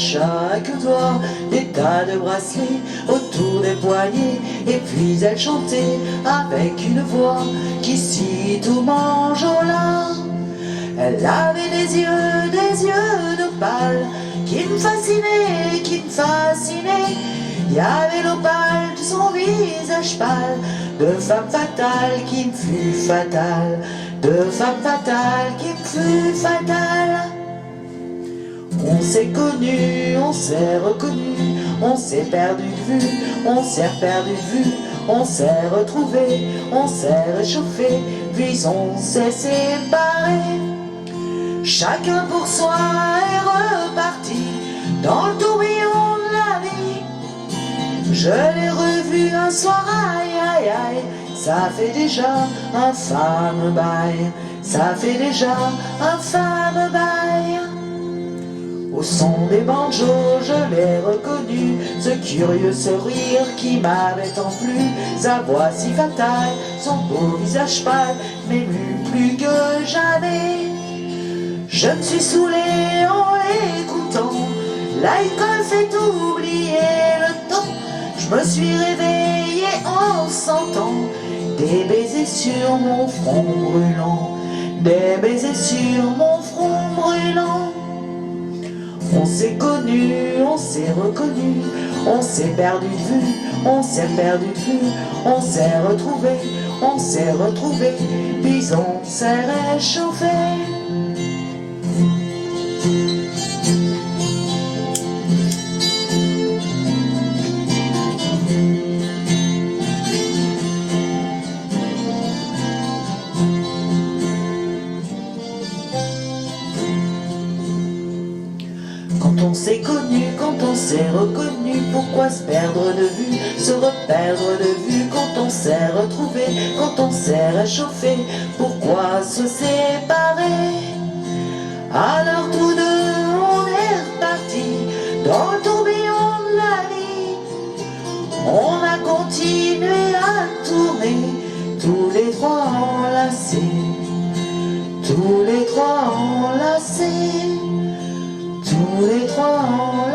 chaque doigt des tas de bracelets autour des poignets. Et puis elle chantait avec une voix qui tout mange au lin. Elle avait des yeux d'opale qui me fascinaient, qui me fascinaient. Il y avait l'opale de son visage pâle, de femme fatale qui me fut fatale, de femme fatale qui me fut fatale. On s'est connus, on s'est reconnus, on s'est perdu de vue, on s'est perdu de vue, on s'est retrouvés, on s'est réchauffé, puis on s'est séparés. Chacun pour soi est reparti dans le tourbillon de la vie. Je l'ai revu un soir, aïe aïe aïe, ça fait déjà un fameux bail, ça fait déjà un fameux bail. Au son des banjos, je l'ai reconnu, ce curieux sourire qui m'avait tant plu, sa voix si fatale, son beau visage pâle, m'émut plus que jamais. Je me suis saoulé en l'écoutant, l'alcool fait oublier le temps. Je me suis réveillé en sentant des baisers sur mon front brûlant, des baisers sur mon front brûlant. On s'est connus, on s'est reconnus, on s'est perdu de vue, on s'est perdu de vue, on s'est retrouvés, puis on s'est réchauffé. Quand on s'est connu, quand on s'est reconnu, pourquoi se perdre de vue, se reperdre de vue? Quand on s'est retrouvé, quand on s'est réchauffé, pourquoi se séparer? Alors tous deux on est repartis dans le tourbillon de la vie. On a continué à tourner, tous les trois enlacés, tous les trois enlacés, tous les trois enlacés.